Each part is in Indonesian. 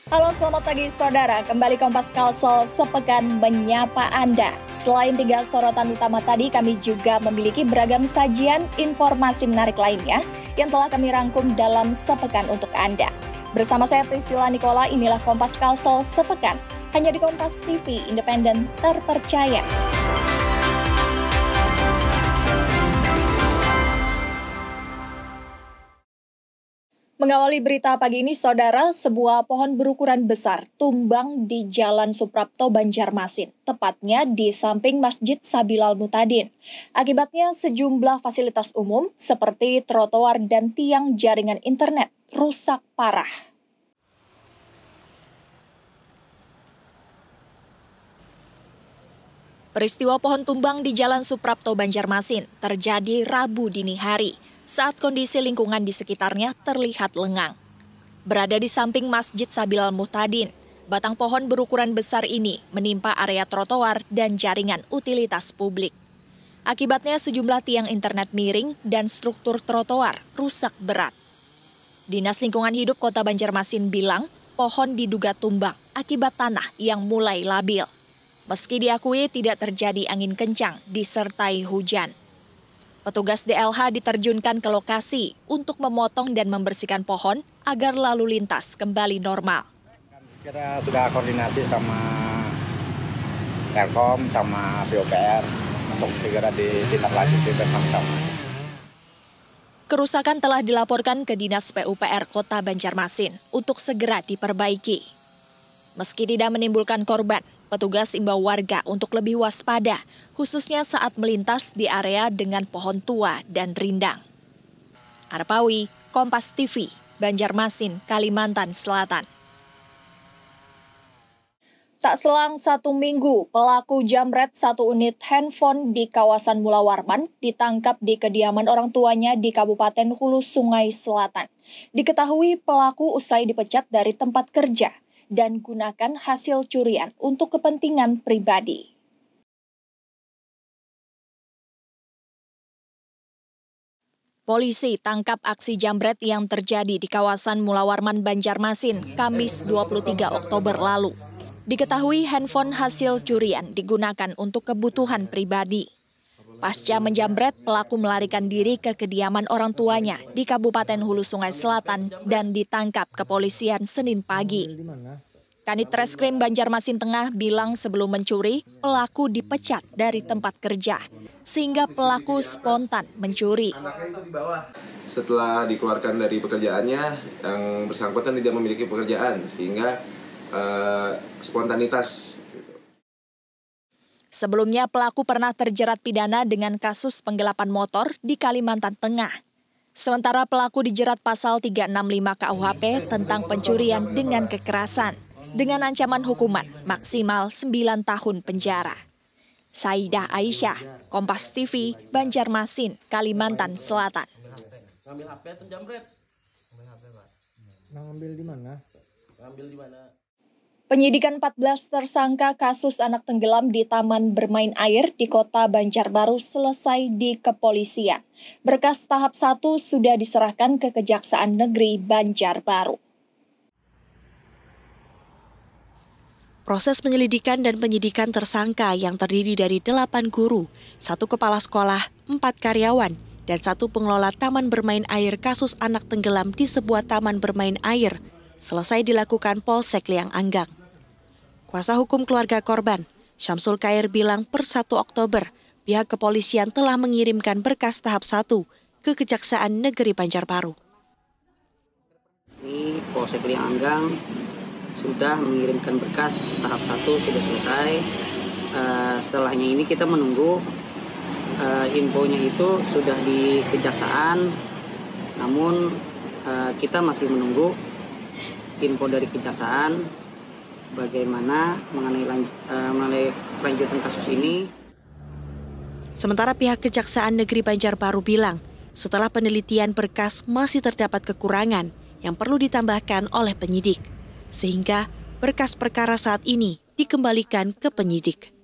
Halo, selamat pagi saudara. Kembali Kompas Kalsel sepekan menyapa Anda. Selain 3 sorotan utama tadi, kami juga memiliki beragam sajian informasi menarik lainnya yang telah kami rangkum dalam sepekan untuk Anda. Bersama saya Priscilla Nicola, inilah Kompas Kalsel sepekan. Hanya di Kompas TV, independen terpercaya. Mengawali berita pagi ini, saudara, sebuah pohon berukuran besar tumbang di Jalan Suprapto, Banjarmasin, tepatnya di samping Masjid Sabilal Mutadin. Akibatnya sejumlah fasilitas umum seperti trotoar dan tiang jaringan internet rusak parah. Peristiwa pohon tumbang di Jalan Suprapto, Banjarmasin terjadi Rabu dini hari saat kondisi lingkungan di sekitarnya terlihat lengang. Berada di samping Masjid Sabilal Mutadin, batang pohon berukuran besar ini menimpa area trotoar dan jaringan utilitas publik. Akibatnya sejumlah tiang internet miring dan struktur trotoar rusak berat. Dinas Lingkungan Hidup Kota Banjarmasin bilang pohon diduga tumbang akibat tanah yang mulai labil. Meski diakui tidak terjadi angin kencang disertai hujan. Petugas DLH diterjunkan ke lokasi untuk memotong dan membersihkan pohon agar lalu lintas kembali normal. Kita sudah koordinasi sama Telkom sama PUPR untuk segera ditindaklanjuti bersama-sama. Kerusakan telah dilaporkan ke Dinas PUPR Kota Banjarmasin untuk segera diperbaiki. Meski tidak menimbulkan korban, petugas imbau warga untuk lebih waspada, khususnya saat melintas di area dengan pohon tua dan rindang. Arpawi, Kompas TV, Banjarmasin, Kalimantan Selatan. Tak selang 1 minggu, pelaku jamret 1 unit handphone di kawasan Mula Warman ditangkap di kediaman orang tuanya di Kabupaten Hulu Sungai Selatan. Diketahui pelaku usai dipecat dari tempat kerja dan gunakan hasil curian untuk kepentingan pribadi. Polisi tangkap aksi jambret yang terjadi di kawasan Mula Warman, Banjarmasin, Kamis 23 Oktober lalu. Diketahui handphone hasil curian digunakan untuk kebutuhan pribadi. Pasca menjambret, pelaku melarikan diri ke kediaman orang tuanya di Kabupaten Hulu Sungai Selatan dan ditangkap kepolisian Senin pagi. Kanit Reskrim Banjarmasin Tengah bilang sebelum mencuri, pelaku dipecat dari tempat kerja, sehingga pelaku spontan mencuri. Setelah dikeluarkan dari pekerjaannya, yang bersangkutan tidak memiliki pekerjaan, sehingga spontanitas. Sebelumnya pelaku pernah terjerat pidana dengan kasus penggelapan motor di Kalimantan Tengah. Sementara pelaku dijerat pasal 365 KUHP tentang pencurian dengan kekerasan, dengan ancaman hukuman maksimal 9 tahun penjara. Saidah Aisyah, Kompas TV, Banjarmasin, Kalimantan Selatan. Ngambil HP atau jambret? Ngambil HP, Pak. Ngambil di mana? Ngambil di mana? Penyidikan 14 tersangka kasus anak tenggelam di taman bermain air di Kota Banjarbaru selesai di kepolisian. Berkas tahap 1 sudah diserahkan ke Kejaksaan Negeri Banjarbaru. Proses penyelidikan dan penyidikan tersangka yang terdiri dari 8 guru, 1 kepala sekolah, 4 karyawan, dan 1 pengelola taman bermain air kasus anak tenggelam di sebuah taman bermain air selesai dilakukan Polsek Liang Anggang. Kuasa hukum keluarga korban, Syamsul Khair bilang per 1 Oktober, pihak kepolisian telah mengirimkan berkas tahap 1 ke Kejaksaan Negeri Banjarbaru. Ini Polsek Liang Anggang sudah mengirimkan berkas tahap 1 sudah selesai. Setelahnya ini kita menunggu infonya itu sudah di Kejaksaan, namun kita masih menunggu info dari Kejaksaan bagaimana mengenai lanjutan kasus ini. Sementara pihak Kejaksaan Negeri Banjarbaru bilang, setelah penelitian berkas masih terdapat kekurangan yang perlu ditambahkan oleh penyidik, sehingga berkas perkara saat ini dikembalikan ke penyidik.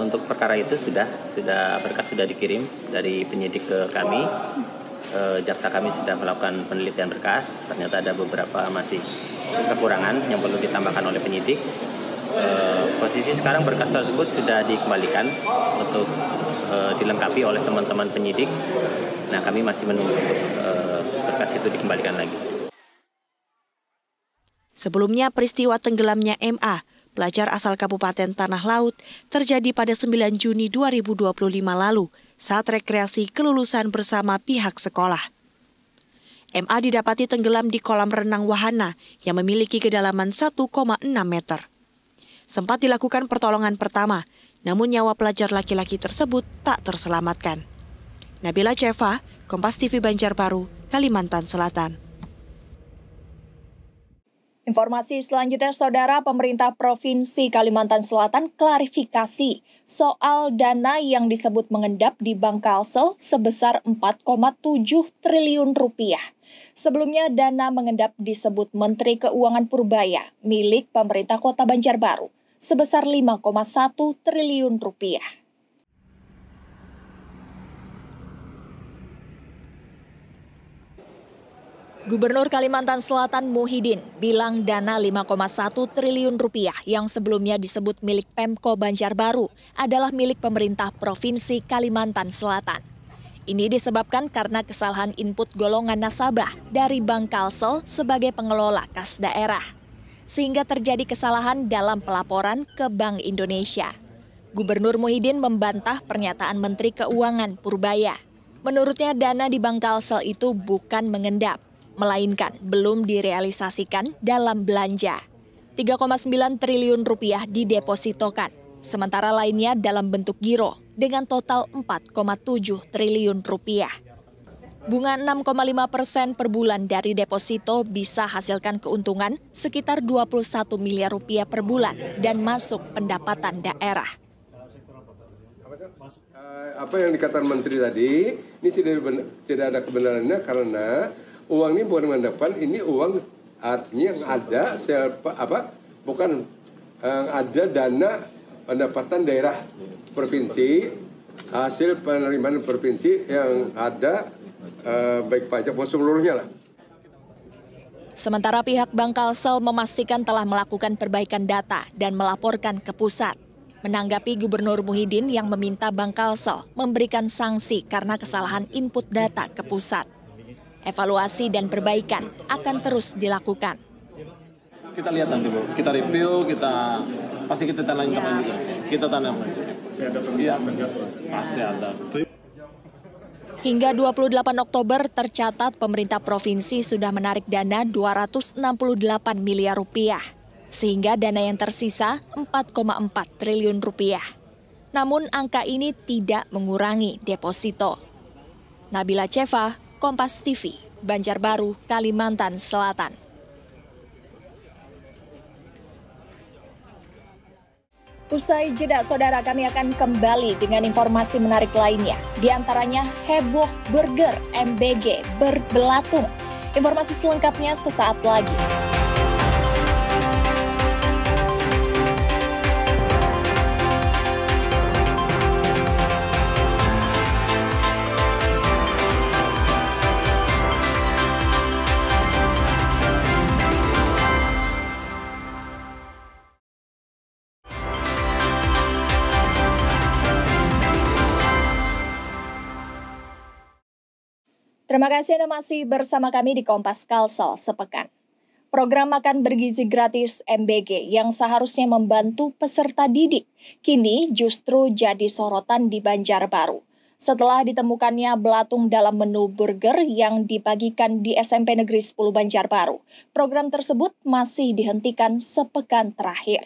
Untuk perkara itu sudah berkas sudah dikirim dari penyidik ke kami. jaksa kami sudah melakukan penelitian berkas, ternyata ada beberapa masih kekurangan yang perlu ditambahkan oleh penyidik. Posisi sekarang berkas tersebut sudah dikembalikan untuk dilengkapi oleh teman-teman penyidik. Nah, kami masih menunggu untuk berkas itu dikembalikan lagi. Sebelumnya, peristiwa tenggelamnya MA, pelajar asal Kabupaten Tanah Laut, terjadi pada 9 Juni 2025 lalu saat rekreasi kelulusan bersama pihak sekolah. MA didapati tenggelam di kolam renang wahana yang memiliki kedalaman 1,6 meter. Sempat dilakukan pertolongan pertama, namun nyawa pelajar laki-laki tersebut tak terselamatkan. Nabila Ceva, Kompas TV Banjarbaru, Kalimantan Selatan. Informasi selanjutnya, Saudara, pemerintah Provinsi Kalimantan Selatan klarifikasi soal dana yang disebut mengendap di Bank Kalsel sebesar 4,7 triliun rupiah. Sebelumnya, dana mengendap disebut Menteri Keuangan Purbaya milik pemerintah Kota Banjarbaru sebesar 5,1 triliun rupiah. Gubernur Kalimantan Selatan Muhyiddin bilang dana 5,1 triliun rupiah yang sebelumnya disebut milik Pemko Banjarbaru adalah milik pemerintah Provinsi Kalimantan Selatan. Ini disebabkan karena kesalahan input golongan nasabah dari Bank Kalsel sebagai pengelola kas daerah, sehingga terjadi kesalahan dalam pelaporan ke Bank Indonesia. Gubernur Muhyiddin membantah pernyataan Menteri Keuangan Purbaya. Menurutnya dana di Bank Kalsel itu bukan mengendap, melainkan belum direalisasikan dalam belanja. 3,9 triliun rupiah didepositokan, sementara lainnya dalam bentuk giro dengan total 4,7 triliun rupiah. Bunga 6,5% per bulan dari deposito bisa hasilkan keuntungan sekitar 21 miliar rupiah per bulan dan masuk pendapatan daerah. Apa yang dikatakan Menteri tadi, ini tidak ada kebenarannya karena uang ini bukan mendapat, ini uang artinya yang ada bukan ada dana pendapatan daerah provinsi, hasil penerimaan provinsi yang ada baik pajak maupun seluruhnya lah. Sementara pihak Bank Kalsel memastikan telah melakukan perbaikan data dan melaporkan ke pusat. Menanggapi Gubernur Muhyiddin yang meminta Bank Kalsel memberikan sanksi karena kesalahan input data ke pusat. Evaluasi dan perbaikan akan terus dilakukan. Kita lihat nanti, Bu. Kita review, pasti kita tanyakan juga. Kita tanyakan. Iya, pasti ada. Hingga 28 Oktober tercatat pemerintah provinsi sudah menarik dana 268 miliar rupiah, sehingga dana yang tersisa 4,4 triliun rupiah. Namun angka ini tidak mengurangi deposito. Nabila Ceva, Kompas TV, Banjarbaru, Kalimantan Selatan. Usai jeda, Saudara, kami akan kembali dengan informasi menarik lainnya. Di antaranya heboh burger MBG berbelatung. Informasi selengkapnya sesaat lagi. Terima kasih Anda masih bersama kami di Kompas Kalsel sepekan. Program makan bergizi gratis MBG yang seharusnya membantu peserta didik, kini justru jadi sorotan di Banjarbaru. Setelah ditemukannya belatung dalam menu burger yang dibagikan di SMP Negeri 10 Banjarbaru, program tersebut masih dihentikan sepekan terakhir.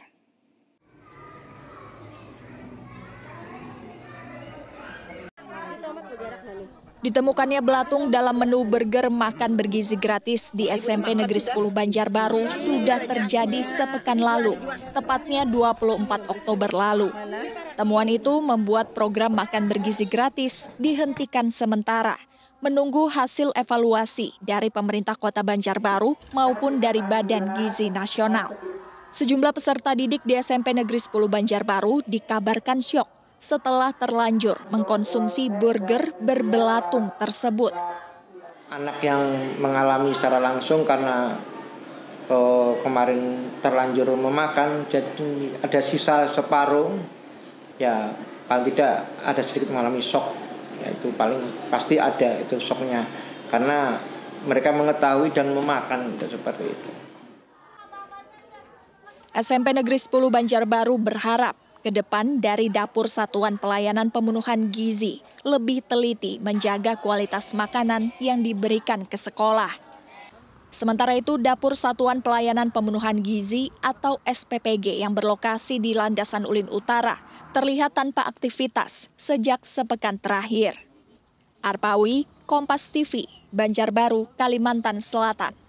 Ditemukannya belatung dalam menu burger makan bergizi gratis di SMP Negeri 10 Banjarbaru sudah terjadi sepekan lalu, tepatnya 24 Oktober lalu. Temuan itu membuat program makan bergizi gratis dihentikan sementara, menunggu hasil evaluasi dari pemerintah Kota Banjarbaru maupun dari Badan Gizi Nasional. Sejumlah peserta didik di SMP Negeri 10 Banjarbaru dikabarkan syok setelah terlanjur mengkonsumsi burger berbelatung tersebut. Anak yang mengalami secara langsung karena kemarin terlanjur memakan, jadi ada sisa separuh, ya paling tidak ada sedikit mengalami shock, ya itu paling pasti ada itu shocknya karena mereka mengetahui dan memakan seperti itu. SMP Negeri 10 Banjarbaru berharap ke depan dari Dapur Satuan Pelayanan Pemenuhan Gizi lebih teliti menjaga kualitas makanan yang diberikan ke sekolah. Sementara itu, Dapur Satuan Pelayanan Pemenuhan Gizi atau SPPG yang berlokasi di Landasan Ulin Utara terlihat tanpa aktivitas sejak sepekan terakhir. Arpawi, Kompas TV, Banjarbaru, Kalimantan Selatan.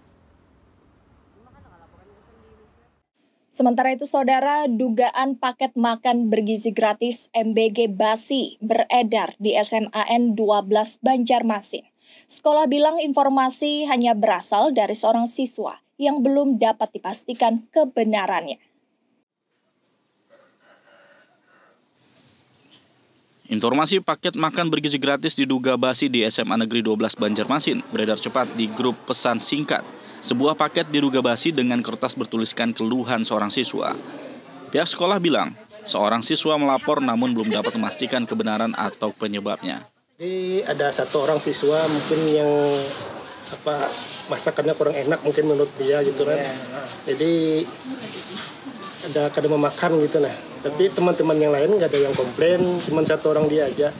Sementara itu, saudara, dugaan paket makan bergizi gratis MBG basi beredar di SMAN 12 Banjarmasin. Sekolah bilang informasi hanya berasal dari seorang siswa yang belum dapat dipastikan kebenarannya. Informasi paket makan bergizi gratis diduga basi di SMA Negeri 12 Banjarmasin beredar cepat di grup pesan singkat. Sebuah paket diduga basi dengan kertas bertuliskan keluhan seorang siswa. Pihak sekolah bilang, seorang siswa melapor namun belum dapat memastikan kebenaran atau penyebabnya. Jadi ada satu orang siswa mungkin yang masakannya kurang enak mungkin menurut dia gitu kan. Jadi ada kadang memakan gitu nah. Tapi teman-teman yang lain nggak ada yang komplain, cuma satu orang dia aja.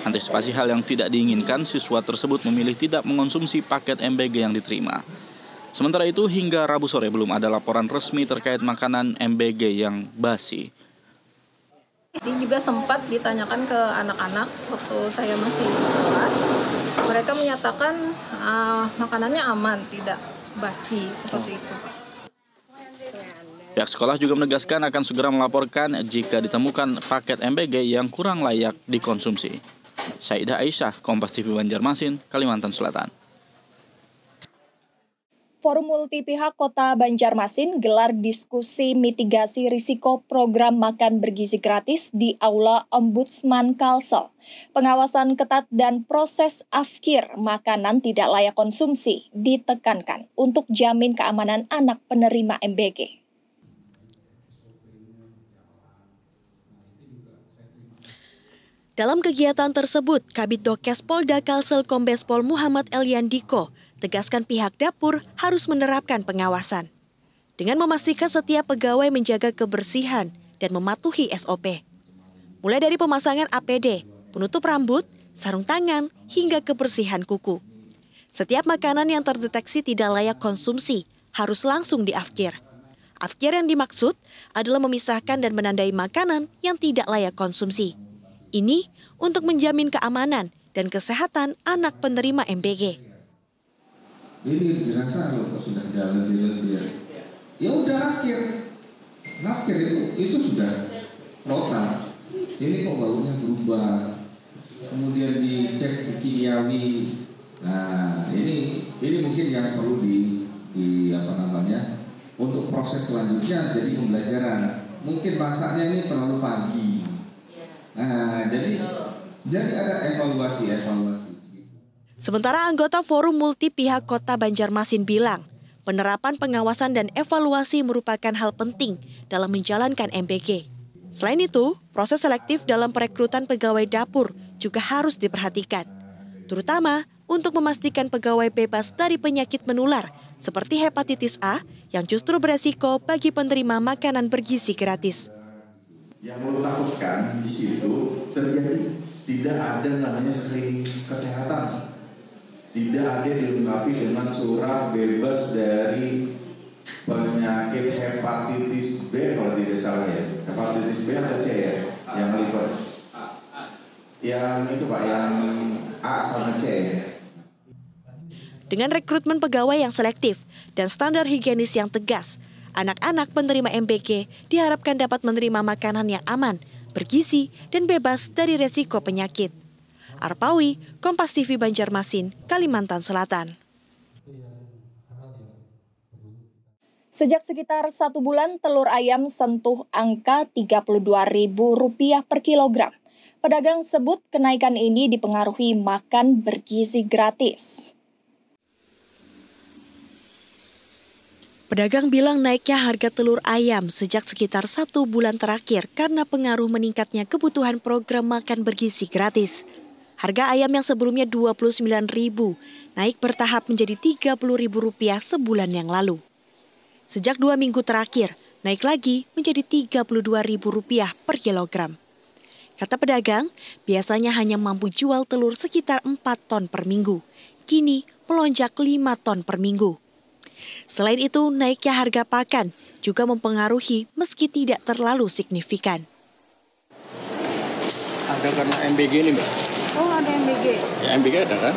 Antisipasi hal yang tidak diinginkan, siswa tersebut memilih tidak mengonsumsi paket MBG yang diterima. Sementara itu hingga Rabu sore belum ada laporan resmi terkait makanan MBG yang basi. Ini juga sempat ditanyakan ke anak-anak waktu saya masih di kelas. Mereka menyatakan makanannya aman, tidak basi seperti itu. Pihak sekolah juga menegaskan akan segera melaporkan jika ditemukan paket MBG yang kurang layak dikonsumsi. Saidah Aisyah, Kompas TV Banjarmasin, Kalimantan Selatan. Forum multi pihak Kota Banjarmasin gelar diskusi mitigasi risiko program makan bergizi gratis di Aula Ombudsman Kalsel. Pengawasan ketat dan proses afkir makanan tidak layak konsumsi ditekankan untuk jamin keamanan anak penerima MBG. Dalam kegiatan tersebut, Kabid Dokes Polda Kalsel Kombes Pol Muhammad Eliandiko tegaskan pihak dapur harus menerapkan pengawasan dengan memastikan setiap pegawai menjaga kebersihan dan mematuhi SOP. Mulai dari pemasangan APD, penutup rambut, sarung tangan, hingga kebersihan kuku. Setiap makanan yang terdeteksi tidak layak konsumsi harus langsung diafkir. Afkir yang dimaksud adalah memisahkan dan menandai makanan yang tidak layak konsumsi. Ini untuk menjamin keamanan dan kesehatan anak penerima MBG. Ini dirasa kalau sudah jalan dia, ya udah nafkir itu sudah nota. Ini kok baunya berubah, kemudian dicek kimiawi. Nah ini mungkin yang perlu di untuk proses selanjutnya jadi pembelajaran. Mungkin masaknya ini terlalu pagi. Nah jadi ada evaluasi. Sementara anggota Forum Multi Pihak Kota Banjarmasin bilang, penerapan pengawasan dan evaluasi merupakan hal penting dalam menjalankan MBG. Selain itu, proses selektif dalam perekrutan pegawai dapur juga harus diperhatikan, terutama untuk memastikan pegawai bebas dari penyakit menular seperti hepatitis A yang justru beresiko bagi penerima makanan bergizi gratis. Yang perlu takutkan di situ terjadi tidak ada namanya screening kesehatan. Tidak ada dilengkapi dengan surat bebas dari penyakit hepatitis B kalau tidak salah ya. Hepatitis B atau C ya? Yang melibat. Yang itu Pak, yang A sama C ya. Dengan rekrutmen pegawai yang selektif dan standar higienis yang tegas, anak-anak penerima MBG diharapkan dapat menerima makanan yang aman, bergizi, dan bebas dari resiko penyakit. Arpawi, Kompas TV Banjarmasin, Kalimantan Selatan. Sejak sekitar 1 bulan, telur ayam sentuh angka Rp32.000 per kilogram. Pedagang sebut kenaikan ini dipengaruhi makan bergizi gratis. Pedagang bilang naiknya harga telur ayam sejak sekitar 1 bulan terakhir karena pengaruh meningkatnya kebutuhan program makan bergizi gratis. Harga ayam yang sebelumnya Rp29.000 naik bertahap menjadi Rp30.000 sebulan yang lalu. Sejak 2 minggu terakhir, naik lagi menjadi Rp32.000 per kilogram. Kata pedagang, biasanya hanya mampu jual telur sekitar 4 ton per minggu. Kini melonjak 5 ton per minggu. Selain itu, naiknya harga pakan juga mempengaruhi meski tidak terlalu signifikan. Ada karena MBG ini, Mbak. Oh, ada MBG? Ya, MBG ada kan.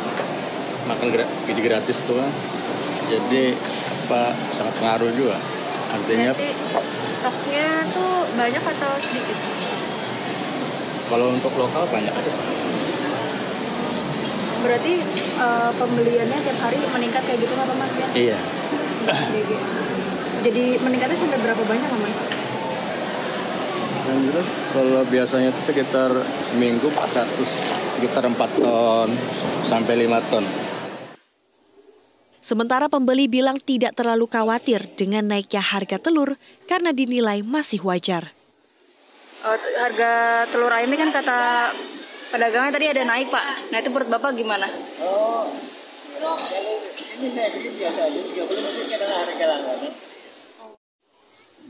Makan gizi gratis tuh kan. Jadi sangat pengaruh juga. Artinya berarti stoknya tuh banyak atau sedikit? Kalau untuk lokal banyak aja. Berarti pembeliannya tiap hari meningkat kayak gitu nggak, Mas? Iya. Jadi meningkatnya sampai berapa banyak, Mas? Yang jelas kalau biasanya itu sekitar seminggu sekitar 4 ton sampai 5 ton. Sementara pembeli bilang tidak terlalu khawatir dengan naiknya harga telur karena dinilai masih wajar. Harga telur ayam ini kan kata pedagangnya tadi ada naik, Pak. Nah itu menurut Bapak gimana?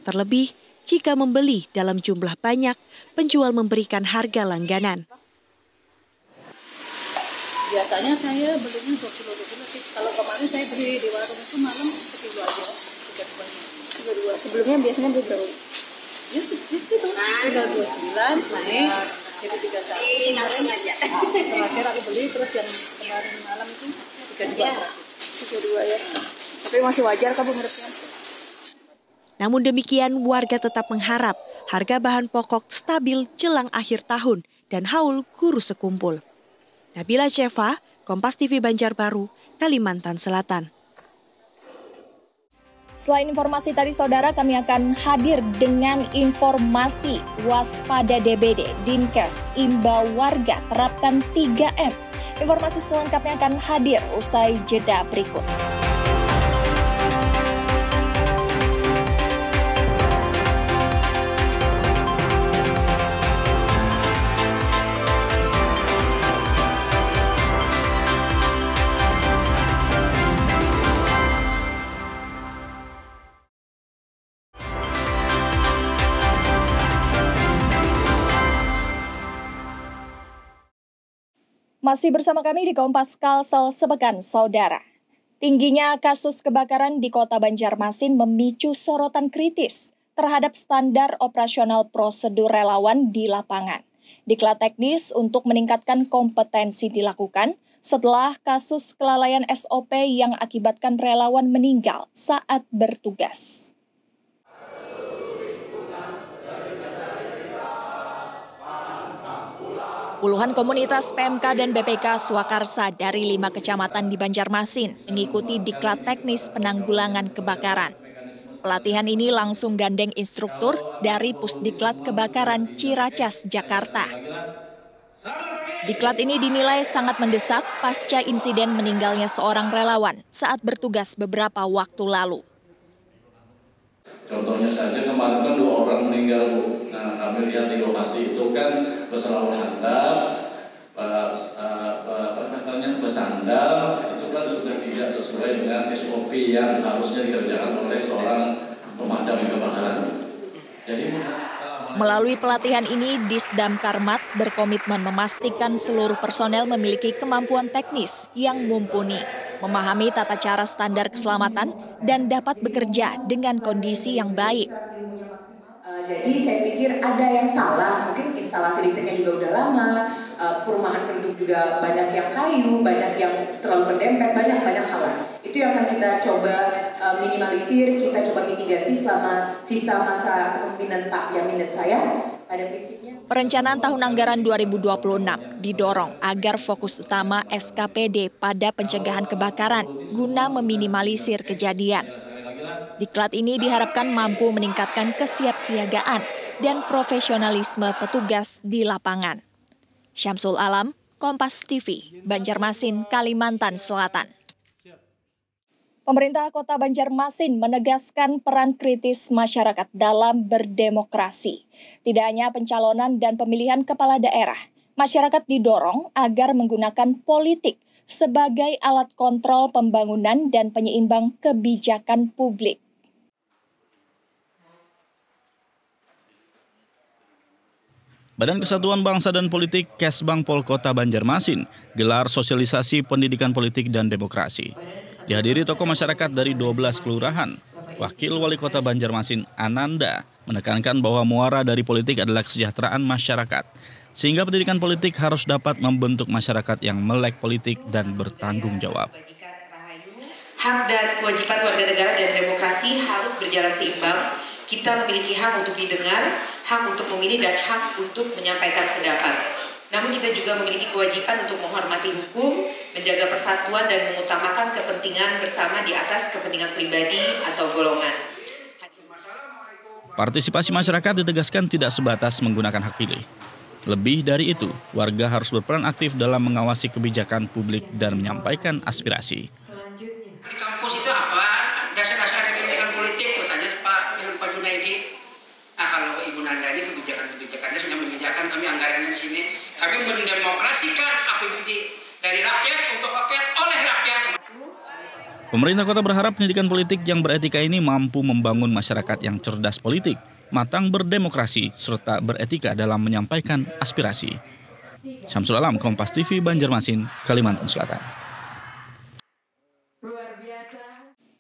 Terlebih, jika membeli dalam jumlah banyak, penjual memberikan harga langganan. Biasanya saya belinya 2 kilo sih. Kalau kemarin saya beli di warung itu malam sekilo aja. 32. Sebelumnya biasanya beli berapa? Ya segitu tuh. Udah 29 naik jadi 31. Terakhir aku beli terus yang kemarin malam itu 32. 32 ya. Tapi masih wajar kah menurutnya? Namun demikian, warga tetap mengharap harga bahan pokok stabil jelang akhir tahun dan haul guru sekumpul. Nabila Sheva, Kompas TV Banjarbaru, Kalimantan Selatan. Selain informasi tadi saudara, kami akan hadir dengan informasi waspada DBD. Dinkes imbau warga terapkan 3M. Informasi selengkapnya akan hadir usai jeda berikut. Masih bersama kami di Kompas Kalsel Sepekan, saudara. Tingginya kasus kebakaran di Kota Banjarmasin memicu sorotan kritis terhadap standar operasional prosedur relawan di lapangan. Diklat teknis untuk meningkatkan kompetensi dilakukan setelah kasus kelalaian SOP yang akibatkan relawan meninggal saat bertugas. Puluhan komunitas PMK dan BPK Swakarsa dari 5 kecamatan di Banjarmasin mengikuti diklat teknis penanggulangan kebakaran. Pelatihan ini langsung gandeng instruktur dari Pusdiklat Kebakaran Ciracas, Jakarta. Diklat ini dinilai sangat mendesak pasca insiden meninggalnya seorang relawan saat bertugas beberapa waktu lalu. Contohnya saja kemarin kan 2 orang meninggal, Bu. Nah, kami lihat di lokasi itu kan pesawat handap, pesandal, itu kan sudah tidak sesuai dengan SOP yang harusnya dikerjakan oleh seorang pemadam kebakaran. Jadi melalui pelatihan ini, Disdam Karmat berkomitmen memastikan seluruh personel memiliki kemampuan teknis yang mumpuni, memahami tata cara standar keselamatan, dan dapat bekerja dengan kondisi yang baik. Jadi saya pikir ada yang salah, mungkin instalasi listriknya juga udah lama, perumahan penduduk juga banyak yang kayu, banyak yang terlalu berdempet, banyak hal. Itu yang akan kita coba minimalisir, kita coba mitigasi selama sisa masa kepemimpinan Pak Yamin dan saya. Pada prinsipnya, perencanaan tahun anggaran 2026 didorong agar fokus utama SKPD pada pencegahan kebakaran guna meminimalisir kejadian. Diklat ini diharapkan mampu meningkatkan kesiapsiagaan dan profesionalisme petugas di lapangan. Syamsul Alam, Kompas TV, Banjarmasin, Kalimantan Selatan. Pemerintah Kota Banjarmasin menegaskan peran kritis masyarakat dalam berdemokrasi. Tidak hanya pencalonan dan pemilihan kepala daerah, masyarakat didorong agar menggunakan politik sebagai alat kontrol pembangunan dan penyeimbang kebijakan publik. Badan Kesatuan Bangsa dan Politik Kesbangpol Kota Banjarmasin gelar sosialisasi pendidikan politik dan demokrasi. Dihadiri tokoh masyarakat dari 12 kelurahan. Wakil Wali Kota Banjarmasin, Ananda, menekankan bahwa muara dari politik adalah kesejahteraan masyarakat. Sehingga pendidikan politik harus dapat membentuk masyarakat yang melek politik dan bertanggung jawab. Hak dan kewajiban warga negara dan demokrasi harus berjalan seimbang. Kita memiliki hak untuk didengar, hak untuk memilih, dan hak untuk menyampaikan pendapat. Namun kita juga memiliki kewajiban untuk menghormati hukum, menjaga persatuan, dan mengutamakan kepentingan bersama di atas kepentingan pribadi atau golongan. Partisipasi masyarakat ditegaskan tidak sebatas menggunakan hak pilih. Lebih dari itu, warga harus berperan aktif dalam mengawasi kebijakan publik dan menyampaikan aspirasi. Di kampus itu apa? Dasar-dasar pendidikan politik, bertanya Pak Junaidi. Nah, kalau Ibu Nanda ini kebijakan-kebijakannya sudah menyediakan kami anggarannya di sini. Kami mendemokrasikan APBD dari rakyat untuk rakyat oleh rakyat. Pemerintah kota berharap pendidikan politik yang beretika ini mampu membangun masyarakat yang cerdas politik, matang berdemokrasi, serta beretika dalam menyampaikan aspirasi. Syamsul Alam, Kompas TV, Banjarmasin, Kalimantan Selatan.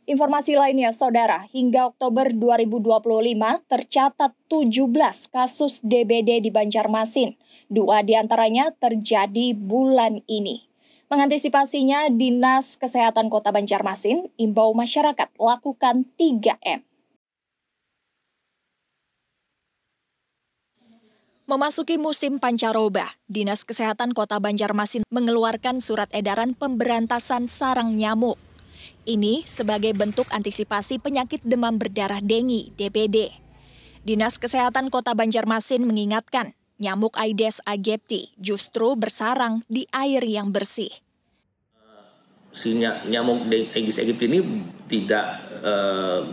Informasi lainnya, Saudara, hingga Oktober 2025 tercatat 17 kasus DBD di Banjarmasin. 2 diantaranya terjadi bulan ini. Mengantisipasinya, Dinas Kesehatan Kota Banjarmasin imbau masyarakat lakukan 3M. Memasuki musim pancaroba, Dinas Kesehatan Kota Banjarmasin mengeluarkan surat edaran pemberantasan sarang nyamuk. Ini sebagai bentuk antisipasi penyakit demam berdarah dengue (DBD). Dinas Kesehatan Kota Banjarmasin mengingatkan, nyamuk Aedes aegypti justru bersarang di air yang bersih. Si nyamuk Aedes aegypti ini tidak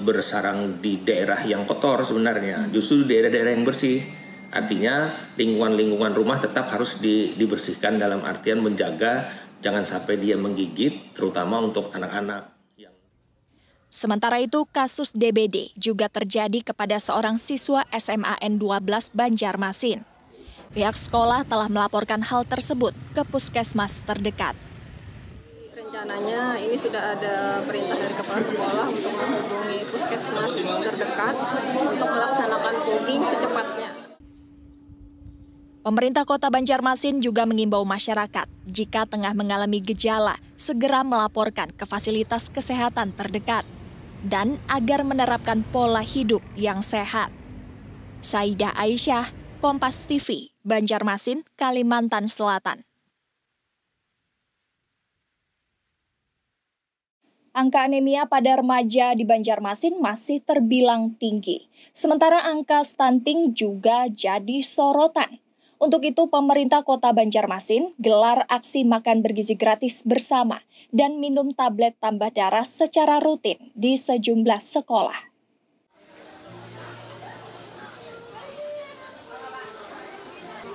bersarang di daerah yang kotor sebenarnya, justru di daerah-daerah yang bersih. Artinya lingkungan-lingkungan rumah tetap harus dibersihkan dalam artian menjaga jangan sampai dia menggigit, terutama untuk anak-anak. Sementara itu, kasus DBD juga terjadi kepada seorang siswa SMAN 12 Banjarmasin. Pihak sekolah telah melaporkan hal tersebut ke puskesmas terdekat. Rencananya ini sudah ada perintah dari kepala sekolah untuk menghubungi puskesmas terdekat untuk melaksanakan fogging secepatnya. Pemerintah Kota Banjarmasin juga mengimbau masyarakat jika tengah mengalami gejala segera melaporkan ke fasilitas kesehatan terdekat dan agar menerapkan pola hidup yang sehat. Saidah Aisyah, Kompas TV, Banjarmasin, Kalimantan Selatan. Angka anemia pada remaja di Banjarmasin masih terbilang tinggi. Sementara angka stunting juga jadi sorotan. Untuk itu, pemerintah Kota Banjarmasin gelar aksi makan bergizi gratis bersama dan minum tablet tambah darah secara rutin di sejumlah sekolah.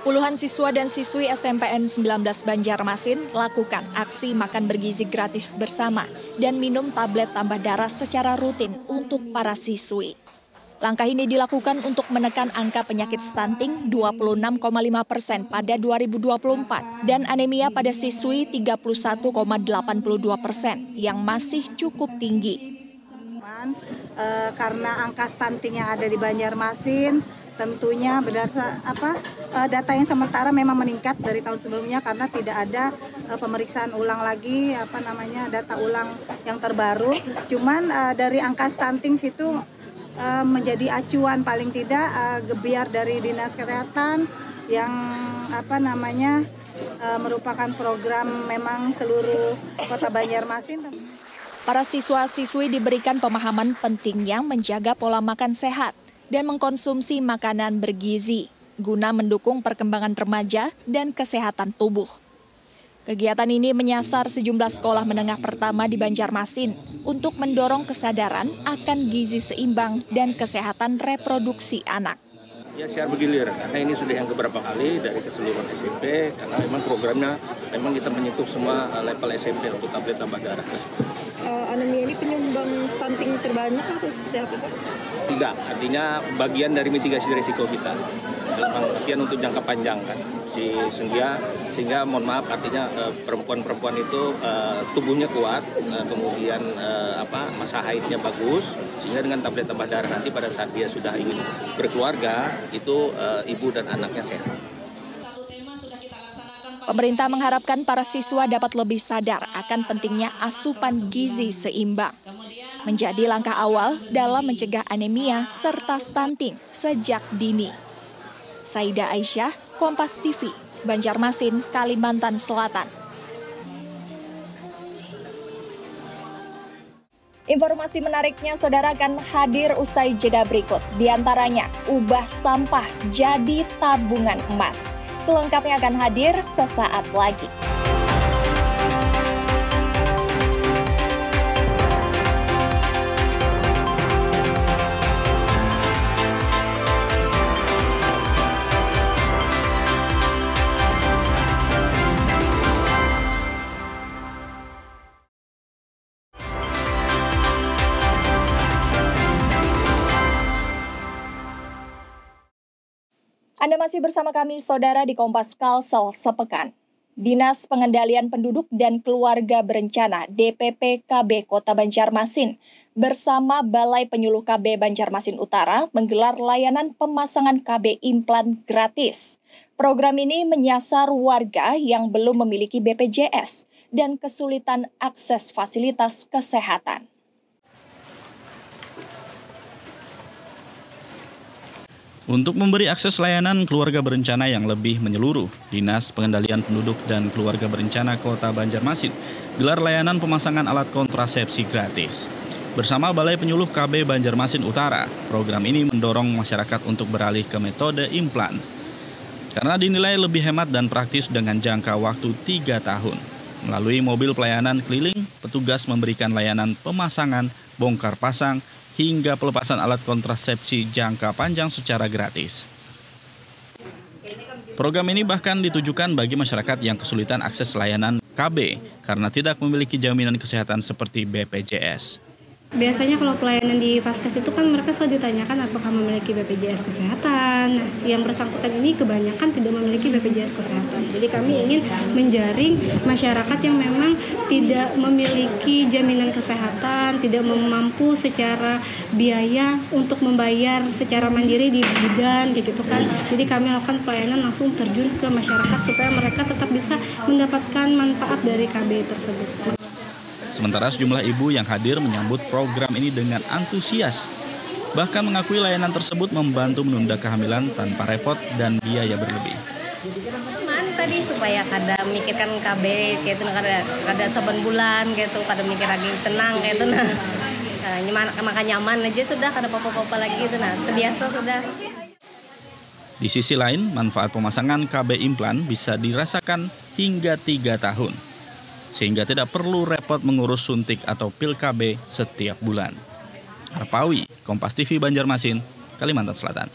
Puluhan siswa dan siswi SMPN 19 Banjarmasin lakukan aksi makan bergizi gratis bersama dan minum tablet tambah darah secara rutin untuk para siswi. Langkah ini dilakukan untuk menekan angka penyakit stunting 26,5% pada 2024 dan anemia pada siswi 31,82% yang masih cukup tinggi. Karena angka stunting yang ada di Banjarmasin tentunya berdasar data yang sementara memang meningkat dari tahun sebelumnya karena tidak ada pemeriksaan ulang lagi data ulang yang terbaru. Cuman dari angka stunting situ menjadi acuan paling tidak gebiar dari Dinas Kesehatan yang merupakan program memang seluruh Kota Banjarmasin. Para siswa-siswi diberikan pemahaman pentingnya menjaga pola makan sehat dan mengkonsumsi makanan bergizi. guna mendukung perkembangan remaja dan kesehatan tubuh. Kegiatan ini menyasar sejumlah sekolah menengah pertama di Banjarmasin untuk mendorong kesadaran akan gizi seimbang dan kesehatan reproduksi anak. Ya secara bergilir, karena ini sudah yang keberapa kali dari keseluruhan SMP, karena memang programnya memang kita menyentuh semua level SMP untuk tablet tambah darah. Anemia ini penyumbang stunting terbanyak atau seperti apa? Tidak, artinya bagian dari mitigasi risiko kita. Dalam artian untuk jangka panjang kan. Sehingga mohon maaf artinya perempuan-perempuan itu tubuhnya kuat, kemudian masa haidnya bagus, sehingga dengan tablet tambah darah nanti pada saat dia sudah ingin berkeluarga itu ibu dan anaknya sehat. Pemerintah mengharapkan para siswa dapat lebih sadar akan pentingnya asupan gizi seimbang. Menjadi langkah awal dalam mencegah anemia serta stunting sejak dini. Saida Aisyah, Kompas TV, Banjarmasin, Kalimantan Selatan. Informasi menariknya saudara akan hadir usai jeda berikut. Di antaranya, ubah sampah jadi tabungan emas. Selengkapnya akan hadir sesaat lagi. Anda masih bersama kami, saudara, di Kompas Kalsel sepekan. Dinas Pengendalian Penduduk dan Keluarga Berencana DPPKB Kota Banjarmasin bersama Balai Penyuluh KB Banjarmasin Utara menggelar layanan pemasangan KB implan gratis. Program ini menyasar warga yang belum memiliki BPJS dan kesulitan akses fasilitas kesehatan. Untuk memberi akses layanan keluarga berencana yang lebih menyeluruh, Dinas Pengendalian Penduduk dan Keluarga Berencana Kota Banjarmasin gelar layanan pemasangan alat kontrasepsi gratis. Bersama Balai Penyuluh KB Banjarmasin Utara, program ini mendorong masyarakat untuk beralih ke metode implan. Karena dinilai lebih hemat dan praktis dengan jangka waktu 3 tahun. Melalui mobil pelayanan keliling, petugas memberikan layanan pemasangan, bongkar pasang, hingga pelepasan alat kontrasepsi jangka panjang secara gratis. Program ini bahkan ditujukan bagi masyarakat yang kesulitan akses layanan KB karena tidak memiliki jaminan kesehatan seperti BPJS. Biasanya kalau pelayanan di Vaskes itu kan mereka selalu ditanyakan apakah memiliki BPJS Kesehatan. Nah, yang bersangkutan ini kebanyakan tidak memiliki BPJS Kesehatan. Jadi kami ingin menjaring masyarakat yang memang tidak memiliki jaminan kesehatan, tidak mampu secara biaya untuk membayar secara mandiri di bidan kayak gitu kan. Jadi kami lakukan pelayanan langsung terjun ke masyarakat supaya mereka tetap bisa mendapatkan manfaat dari KB tersebut. Sementara sejumlah ibu yang hadir menyambut program ini dengan antusias. Bahkan mengakui layanan tersebut membantu menunda kehamilan tanpa repot dan biaya berlebih. Tadi supaya kada mikirkan KB gitu, kada saban bulan gitu, kada mikir lagi tenang gitu nah. Makan nyaman aja sudah, kada apa-apa lagi gitu nah. Terbiasa sudah. Di sisi lain, manfaat pemasangan KB implan bisa dirasakan hingga 3 tahun. Sehingga tidak perlu repot mengurus suntik atau pil KB setiap bulan. Arpawi, Kompas TV Banjarmasin, Kalimantan Selatan.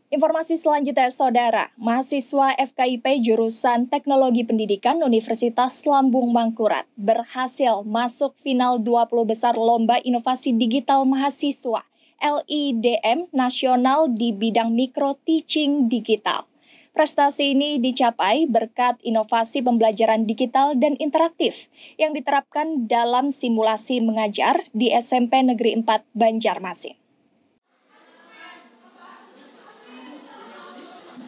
Informasi selanjutnya, saudara, mahasiswa FKIP jurusan Teknologi Pendidikan Universitas Lambung Mangkurat berhasil masuk final 20 besar Lomba Inovasi Digital Mahasiswa LIDM Nasional di bidang Micro Teaching Digital. Prestasi ini dicapai berkat inovasi pembelajaran digital dan interaktif yang diterapkan dalam simulasi mengajar di SMP Negeri 4 Banjarmasin.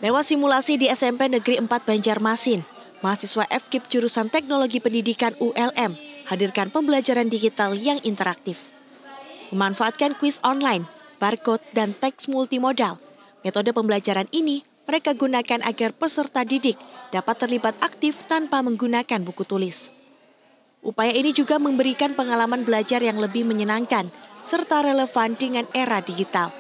Lewat simulasi di SMP Negeri 4 Banjarmasin, mahasiswa FKIP jurusan Teknologi Pendidikan ULM hadirkan pembelajaran digital yang interaktif. Memanfaatkan kuis online, barcode, dan teks multimodal, metode pembelajaran ini mereka gunakan agar peserta didik dapat terlibat aktif tanpa menggunakan buku tulis. Upaya ini juga memberikan pengalaman belajar yang lebih menyenangkan serta relevan dengan era digital.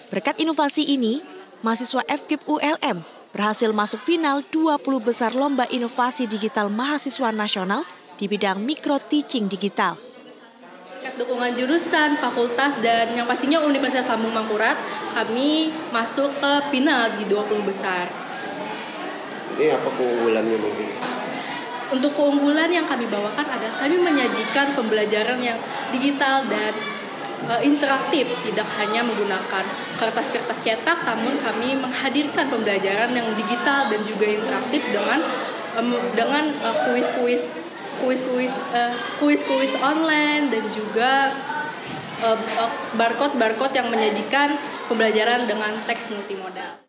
Berkat inovasi ini, mahasiswa FKIP ULM berhasil masuk final 20 besar Lomba Inovasi Digital Mahasiswa Nasional di bidang Micro Teaching Digital. Dukungan jurusan, fakultas, dan yang pastinya Universitas Lambung Mangkurat, kami masuk ke final di 20 besar. Ini apa keunggulannya mungkin? Untuk keunggulan yang kami bawakan adalah kami menyajikan pembelajaran yang digital dan interaktif, tidak hanya menggunakan kertas-kertas cetak, namun kami menghadirkan pembelajaran yang digital dan juga interaktif dengan kuis-kuis online dan juga barcode yang menyajikan pembelajaran dengan teks multimodal.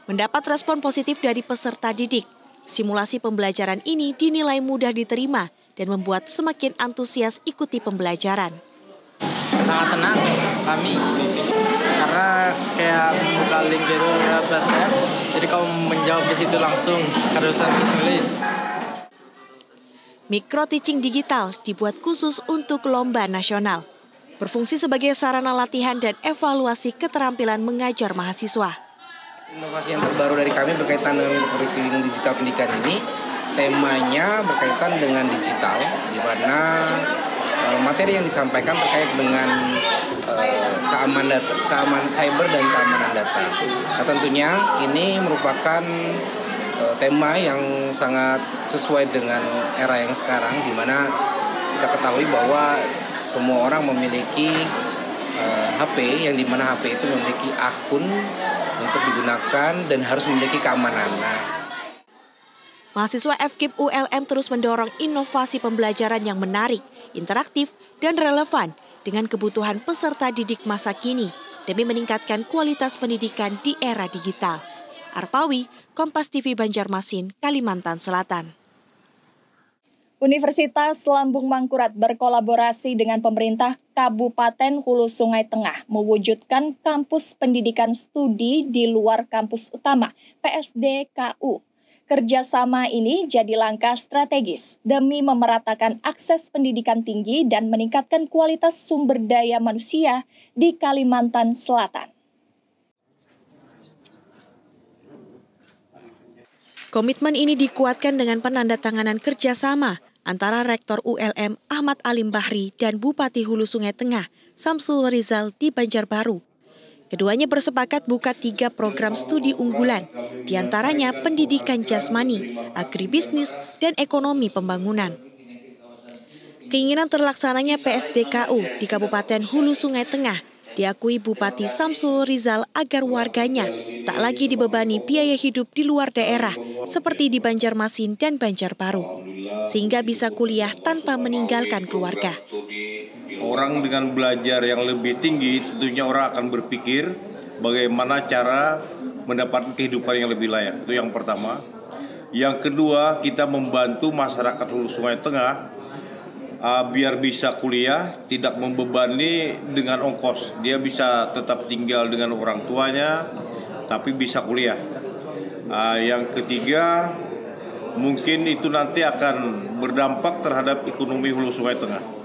Mendapat respon positif dari peserta didik, simulasi pembelajaran ini dinilai mudah diterima dan membuat semakin antusias ikuti pembelajaran. Sangat senang kami karena kayak membuka link gitu ya PDF, jadi kamu menjawab di situ langsung, kada usah nulis. Micro Teaching Digital dibuat khusus untuk lomba nasional, berfungsi sebagai sarana latihan dan evaluasi keterampilan mengajar mahasiswa. Inovasi yang terbaru dari kami berkaitan dengan kurikulum digital pendidikan ini, temanya berkaitan dengan digital, di mana materi yang disampaikan terkait dengan keamanan cyber dan keamanan data. Nah, tentunya ini merupakan tema yang sangat sesuai dengan era yang sekarang, di mana kita ketahui bahwa semua orang memiliki HP, yang dimana HP itu memiliki akun untuk digunakan dan harus memiliki keamanan. Mahasiswa FKIP ULM terus mendorong inovasi pembelajaran yang menarik, interaktif, dan relevan dengan kebutuhan peserta didik masa kini demi meningkatkan kualitas pendidikan di era digital. Arpawi, Kompas TV Banjarmasin, Kalimantan Selatan. Universitas Lambung Mangkurat berkolaborasi dengan pemerintah Kabupaten Hulu Sungai Tengah mewujudkan kampus pendidikan studi di luar kampus utama PSDKU. Kerjasama ini jadi langkah strategis demi memeratakan akses pendidikan tinggi dan meningkatkan kualitas sumber daya manusia di Kalimantan Selatan. Komitmen ini dikuatkan dengan penandatanganan kerjasama antara Rektor ULM Ahmad Alim Bahri dan Bupati Hulu Sungai Tengah Samsul Rizal di Banjarbaru. Keduanya bersepakat buka 3 program studi unggulan, diantaranya pendidikan jasmani, agribisnis, dan ekonomi pembangunan. Keinginan terlaksananya PSDKU di Kabupaten Hulu Sungai Tengah diakui Bupati Samsul Rizal agar warganya tak lagi dibebani biaya hidup di luar daerah seperti di Banjarmasin dan Banjarbaru, sehingga bisa kuliah tanpa meninggalkan keluarga. Orang dengan belajar yang lebih tinggi tentunya orang akan berpikir bagaimana cara mendapatkan kehidupan yang lebih layak. Itu yang pertama. Yang kedua, kita membantu masyarakat Hulu Sungai Tengah biar bisa kuliah, tidak membebani dengan ongkos. Dia bisa tetap tinggal dengan orang tuanya, tapi bisa kuliah. Yang ketiga, mungkin itu nanti akan berdampak terhadap ekonomi Hulu Sungai Tengah.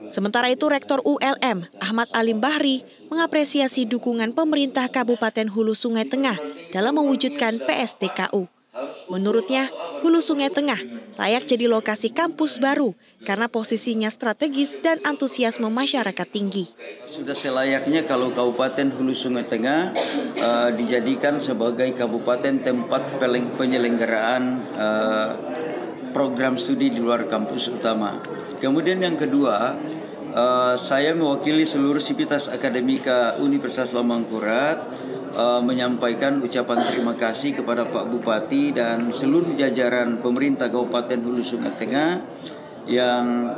Sementara itu, Rektor ULM Ahmad Alim Bahri mengapresiasi dukungan pemerintah Kabupaten Hulu Sungai Tengah dalam mewujudkan PSDKU. Menurutnya, Hulu Sungai Tengah layak jadi lokasi kampus baru karena posisinya strategis dan antusiasme masyarakat tinggi. Sudah selayaknya kalau Kabupaten Hulu Sungai Tengah dijadikan sebagai kabupaten tempat penyelenggaraan program studi di luar kampus utama. Kemudian yang kedua, saya mewakili seluruh sivitas akademika Universitas Lambung Mangkurat menyampaikan ucapan terima kasih kepada Pak Bupati dan seluruh jajaran pemerintah Kabupaten Hulu Sungai Tengah yang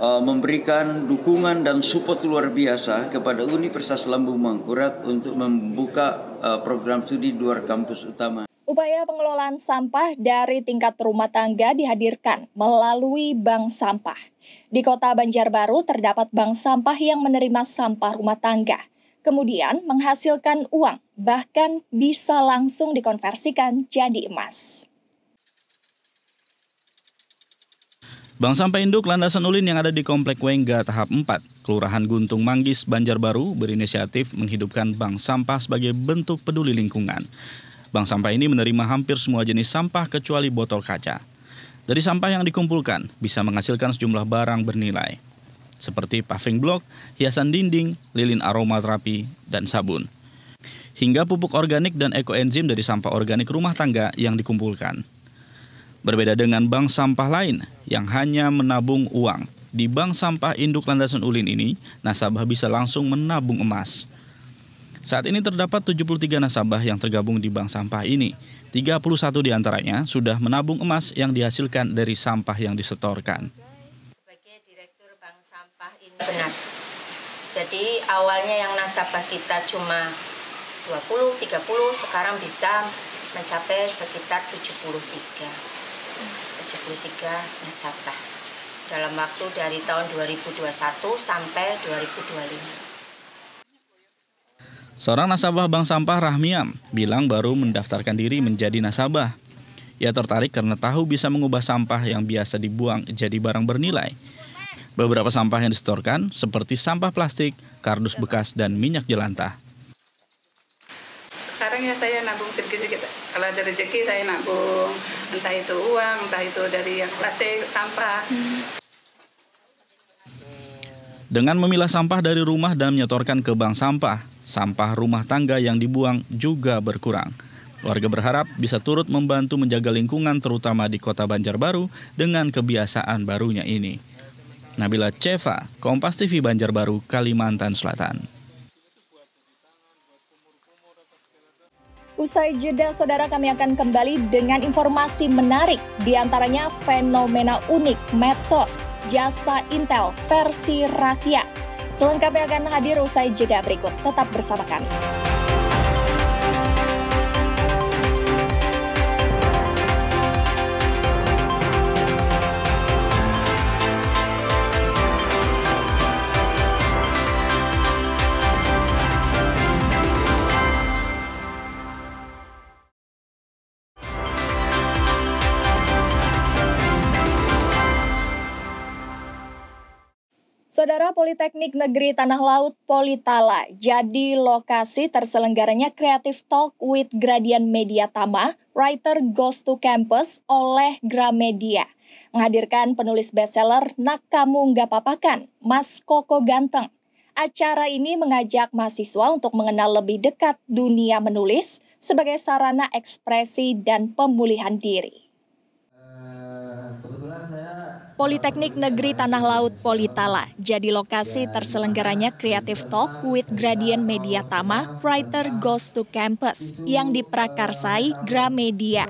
memberikan dukungan dan support luar biasa kepada Universitas Lambung Mangkurat untuk membuka program studi di luar kampus utama. Upaya pengelolaan sampah dari tingkat rumah tangga dihadirkan melalui bank sampah. Di Kota Banjarbaru terdapat bank sampah yang menerima sampah rumah tangga, kemudian menghasilkan uang, bahkan bisa langsung dikonversikan jadi emas. Bank sampah induk Landasan Ulin yang ada di Komplek Wengga tahap 4, Kelurahan Guntung Manggis, Banjarbaru berinisiatif menghidupkan bank sampah sebagai bentuk peduli lingkungan. Bank sampah ini menerima hampir semua jenis sampah kecuali botol kaca. Dari sampah yang dikumpulkan bisa menghasilkan sejumlah barang bernilai, seperti paving block, hiasan dinding, lilin aromaterapi, dan sabun. Hingga pupuk organik dan ekoenzim dari sampah organik rumah tangga yang dikumpulkan. Berbeda dengan bank sampah lain yang hanya menabung uang, di bank sampah induk Landasan Ulin ini, nasabah bisa langsung menabung emas. Saat ini terdapat 73 nasabah yang tergabung di bank sampah ini. 31 diantaranya sudah menabung emas yang dihasilkan dari sampah yang disetorkan. Sebagai Direktur Bank Sampah Induk, jadi awalnya yang nasabah kita cuma 20-30, sekarang bisa mencapai sekitar 73 nasabah dalam waktu dari tahun 2021 sampai 2025. Seorang nasabah bank sampah Rahmiam bilang baru mendaftarkan diri menjadi nasabah. Ia tertarik karena tahu bisa mengubah sampah yang biasa dibuang jadi barang bernilai. Beberapa sampah yang disetorkan seperti sampah plastik, kardus bekas, dan minyak jelantah. Sekarang ya saya nabung sedikit-sedikit. Kalau ada rezeki saya nabung, entah itu uang, entah itu dari yang plastik, sampah. Dengan memilah sampah dari rumah dan menyetorkan ke bank sampah, sampah rumah tangga yang dibuang juga berkurang. Warga berharap bisa turut membantu menjaga lingkungan terutama di Kota Banjarbaru dengan kebiasaan barunya ini. Nabila Ceva, Kompas TV Banjarbaru, Kalimantan Selatan. Usai jeda, saudara, kami akan kembali dengan informasi menarik, diantaranya fenomena unik medsos, jasa Intel versi rakyat. Selengkapnya akan hadir usai jeda berikut. Tetap bersama kami. Saudara, Politeknik Negeri Tanah Laut Politala jadi lokasi terselenggaranya Creative Talk with Gradian Media Tama, Writer Goes to Campus oleh Gramedia. Menghadirkan penulis bestseller Nak Kamu Nggak Papakan, Mas Koko Ganteng. Acara ini mengajak mahasiswa untuk mengenal lebih dekat dunia menulis sebagai sarana ekspresi dan pemulihan diri. Politeknik Negeri Tanah Laut Politala jadi lokasi terselenggaranya Creative Talk with Gradian Media Tama, Writer Goes to Campus yang diprakarsai Gramedia.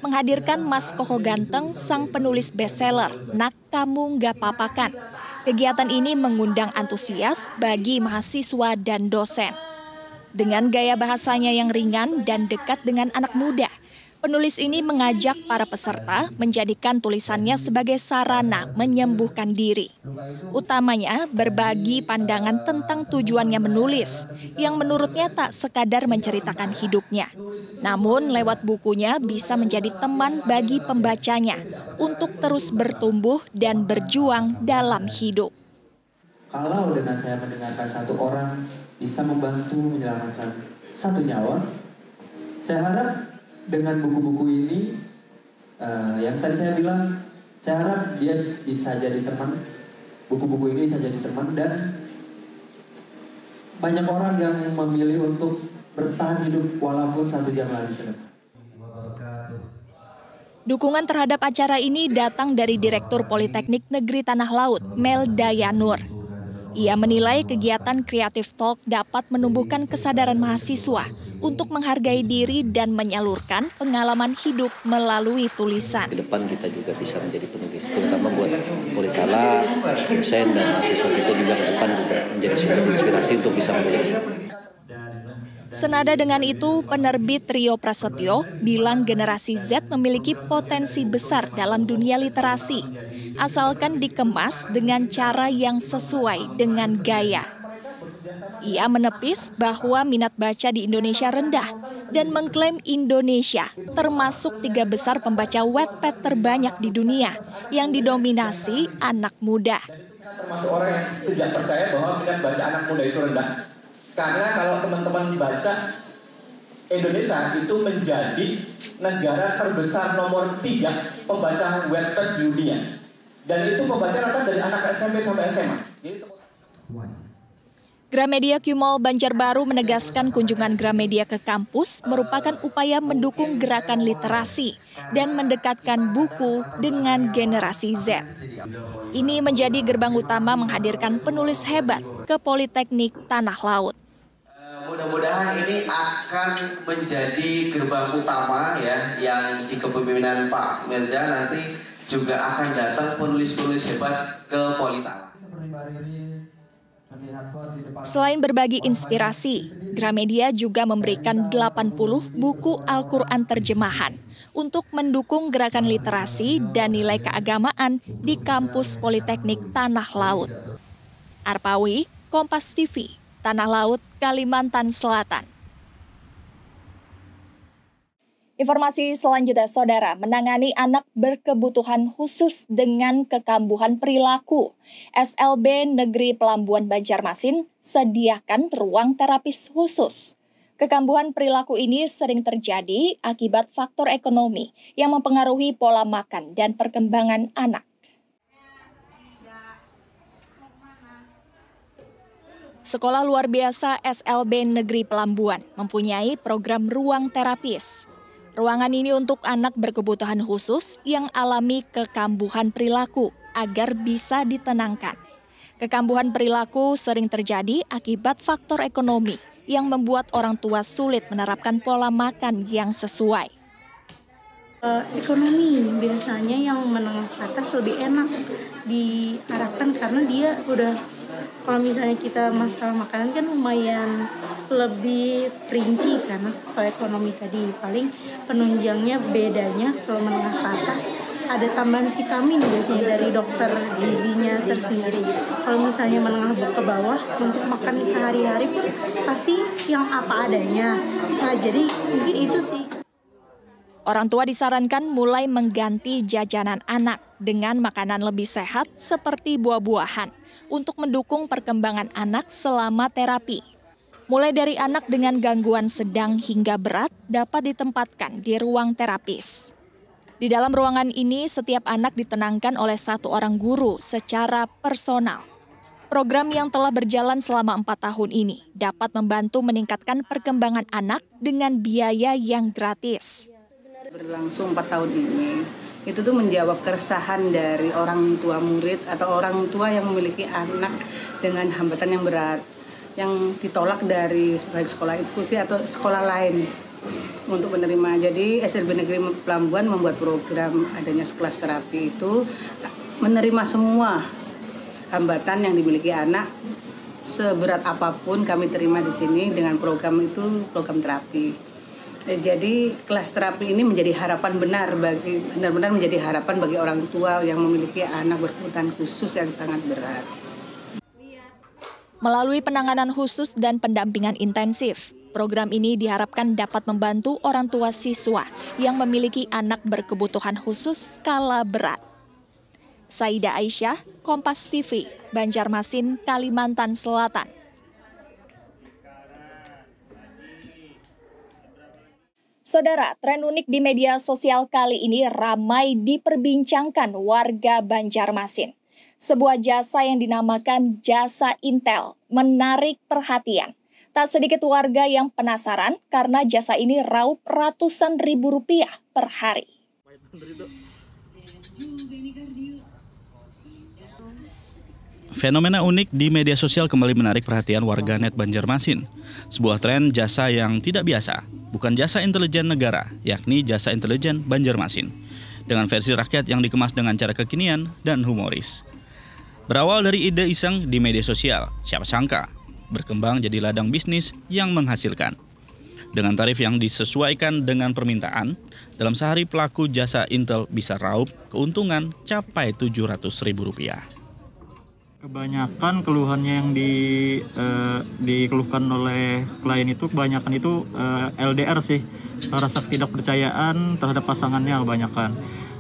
Menghadirkan Mas Koko Ganteng, sang penulis bestseller Nak Kamu Nggak Papakan. Kegiatan ini mengundang antusias bagi mahasiswa dan dosen. Dengan gaya bahasanya yang ringan dan dekat dengan anak muda, penulis ini mengajak para peserta menjadikan tulisannya sebagai sarana menyembuhkan diri. Utamanya berbagi pandangan tentang tujuannya menulis, yang menurutnya tak sekadar menceritakan hidupnya. Namun lewat bukunya bisa menjadi teman bagi pembacanya untuk terus bertumbuh dan berjuang dalam hidup. Kalau dengan saya mendengarkan satu orang bisa membantu menyelamatkan satu nyawa, saya harap dengan buku-buku ini, yang tadi saya bilang, saya harap dia bisa jadi teman. Buku-buku ini bisa jadi teman dan banyak orang yang memilih untuk bertahan hidup walaupun 1 jam lagi ke depan. Dukungan terhadap acara ini datang dari Direktur Politeknik Negeri Tanah Laut, Melda Yanur. Ia menilai kegiatan Creative Talk dapat menumbuhkan kesadaran mahasiswa untuk menghargai diri dan menyalurkan pengalaman hidup melalui tulisan. Ke depan kita juga bisa menjadi penulis, terutama buat Politala, dosen dan mahasiswa kita juga ke depan juga menjadi sumber inspirasi untuk bisa menulis. Senada dengan itu, penerbit Rio Prasetyo bilang generasi Z memiliki potensi besar dalam dunia literasi, asalkan dikemas dengan cara yang sesuai dengan gaya. Ia menepis bahwa minat baca di Indonesia rendah dan mengklaim Indonesia termasuk 3 besar pembaca Wattpad terbanyak di dunia yang didominasi anak muda. Termasuk orang yang tidak percaya bahwa minat baca anak muda itu rendah. Karena kalau teman-teman baca, Indonesia itu menjadi negara terbesar nomor 3 pembaca Wattpad di dunia. Dan itu pembaca rata dari anak SMP sampai SMA. Gramedia Q-Mall Banjarbaru menegaskan kunjungan Gramedia ke kampus merupakan upaya mendukung gerakan literasi dan mendekatkan buku dengan generasi Z. Ini menjadi gerbang utama menghadirkan penulis hebat ke Politeknik Tanah Laut. Mudah-mudahan ini akan menjadi gerbang utama ya, yang di kepemimpinan Pak Melda nanti juga akan datang penulis-penulis hebat ke Politala. Selain berbagi inspirasi, Gramedia juga memberikan 80 buku Al-Quran terjemahan untuk mendukung gerakan literasi dan nilai keagamaan di kampus Politeknik Tanah Laut. Arpawi, Kompas TV, Tanah Laut, Kalimantan Selatan. Informasi selanjutnya, Saudara, menangani anak berkebutuhan khusus dengan kekambuhan perilaku. SLB Negeri Pelambuan Banjarmasin sediakan ruang terapis khusus. Kekambuhan perilaku ini sering terjadi akibat faktor ekonomi yang mempengaruhi pola makan dan perkembangan anak. Sekolah luar biasa SLB Negeri Pelambuan mempunyai program ruang terapis. Ruangan ini untuk anak berkebutuhan khusus yang alami kekambuhan perilaku agar bisa ditenangkan. Kekambuhan perilaku sering terjadi akibat faktor ekonomi yang membuat orang tua sulit menerapkan pola makan yang sesuai. Ekonomi biasanya yang menengah ke atas lebih enak diarahkan karena dia udah, kalau misalnya kita masalah makanan kan lumayan lebih rinci karena kalau ekonomi tadi paling penunjangnya bedanya kalau menengah ke atas ada tambahan vitamin biasanya dari dokter gizinya tersendiri. Kalau misalnya menengah ke bawah untuk makan sehari-hari pun pasti yang apa adanya. Nah, jadi mungkin itu sih. Orang tua disarankan mulai mengganti jajanan anak dengan makanan lebih sehat seperti buah-buahan untuk mendukung perkembangan anak selama terapi. Mulai dari anak dengan gangguan sedang hingga berat dapat ditempatkan di ruang terapis. Di dalam ruangan ini, setiap anak ditenangkan oleh 1 orang guru secara personal. Program yang telah berjalan selama 4 tahun ini dapat membantu meningkatkan perkembangan anak dengan biaya yang gratis. Berlangsung 4 tahun ini, itu tuh menjawab keresahan dari orang tua murid atau orang tua yang memiliki anak dengan hambatan yang berat, yang ditolak dari baik sekolah inklusi atau sekolah lain untuk menerima. Jadi SLB Negeri Pelambuan membuat program adanya kelas terapi itu menerima semua hambatan yang dimiliki anak seberat apapun kami terima di sini dengan program itu, program terapi. Jadi kelas terapi ini menjadi harapan benar-benar menjadi harapan bagi orang tua yang memiliki anak berkebutuhan khusus yang sangat berat. Melalui penanganan khusus dan pendampingan intensif, program ini diharapkan dapat membantu orang tua siswa yang memiliki anak berkebutuhan khusus skala berat. Saida Aisyah, Kompas TV, Banjarmasin, Kalimantan Selatan. Saudara, tren unik di media sosial kali ini ramai diperbincangkan warga Banjarmasin. Sebuah jasa yang dinamakan jasa Intel menarik perhatian. Tak sedikit warga yang penasaran karena jasa ini raup ratusan ribu rupiah per hari. Fenomena unik di media sosial kembali menarik perhatian warganet Banjarmasin. Sebuah tren jasa yang tidak biasa, bukan jasa intelijen negara, yakni jasa intelijen Banjarmasin, dengan versi rakyat yang dikemas dengan cara kekinian dan humoris. Berawal dari ide iseng di media sosial, siapa sangka berkembang jadi ladang bisnis yang menghasilkan. Dengan tarif yang disesuaikan dengan permintaan, dalam sehari pelaku jasa Intel bisa raup keuntungan capai Rp700.000. Kebanyakan keluhannya yang dikeluhkan oleh klien itu kebanyakan itu LDR sih, rasa ketidakpercayaan terhadap pasangannya kebanyakan.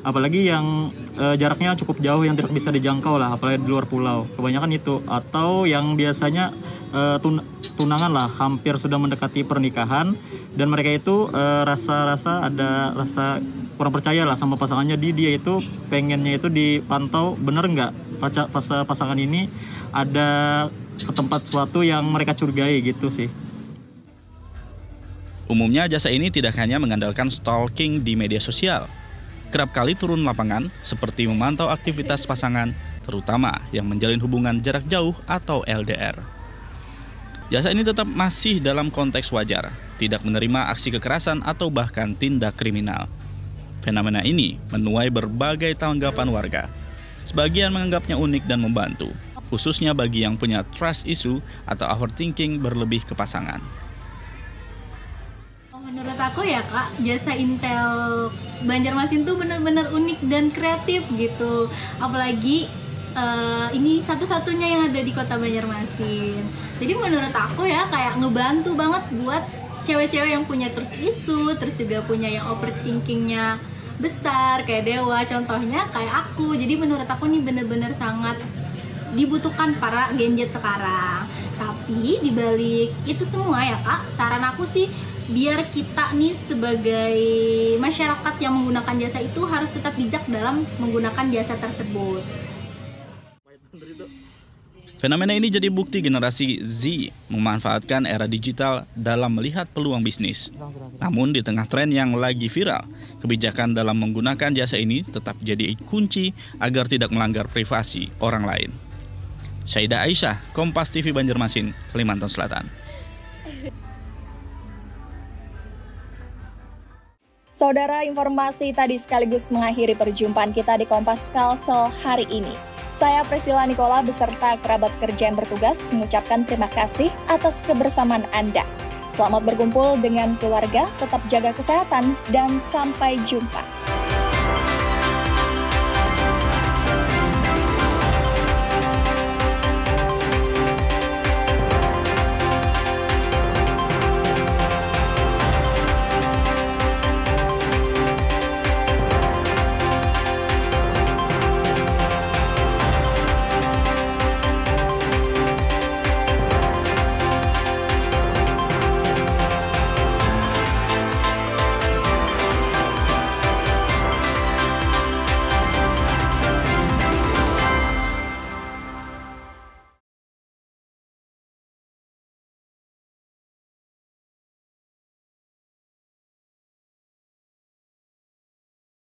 Apalagi yang jaraknya cukup jauh yang tidak bisa dijangkau lah, apalagi di luar pulau. Kebanyakan itu, atau yang biasanya tunangan lah, hampir sudah mendekati pernikahan dan mereka itu ada rasa kurang percaya lah sama pasangannya. Dia itu pengennya itu dipantau bener nggak pasangan ini ada ke tempat suatu yang mereka curigai gitu sih. Umumnya jasa ini tidak hanya mengandalkan stalking di media sosial. Kerap kali turun lapangan seperti memantau aktivitas pasangan, terutama yang menjalin hubungan jarak jauh atau LDR. Jasa ini tetap masih dalam konteks wajar, tidak menerima aksi kekerasan atau bahkan tindak kriminal. Fenomena ini menuai berbagai tanggapan warga. Sebagian menganggapnya unik dan membantu, khususnya bagi yang punya trust issue atau overthinking berlebih ke pasangan. Menurut aku ya Kak, jasa Intel Banjarmasin tuh benar-benar unik dan kreatif gitu. Apalagi ini satu-satunya yang ada di kota Banjarmasin. Jadi menurut aku ya kayak ngebantu banget buat cewek-cewek yang punya trust issue, terus juga punya yang overthinkingnya besar kayak Dewa contohnya kayak aku. Jadi menurut aku nih bener-bener sangat dibutuhkan para Gen Z sekarang. Tapi dibalik itu semua ya Kak, saran aku sih biar kita nih sebagai masyarakat yang menggunakan jasa itu harus tetap bijak dalam menggunakan jasa tersebut. Fenomena ini jadi bukti generasi Z memanfaatkan era digital dalam melihat peluang bisnis. Namun di tengah tren yang lagi viral, kebijakan dalam menggunakan jasa ini tetap jadi kunci agar tidak melanggar privasi orang lain. Syaidah Aisyah, Kompas TV Banjarmasin, Kalimantan Selatan. Saudara, informasi tadi sekaligus mengakhiri perjumpaan kita di Kompas Kalsel hari ini. Saya Priscilla Nicola beserta kerabat kerja yang bertugas mengucapkan terima kasih atas kebersamaan Anda. Selamat berkumpul dengan keluarga, tetap jaga kesehatan, dan sampai jumpa.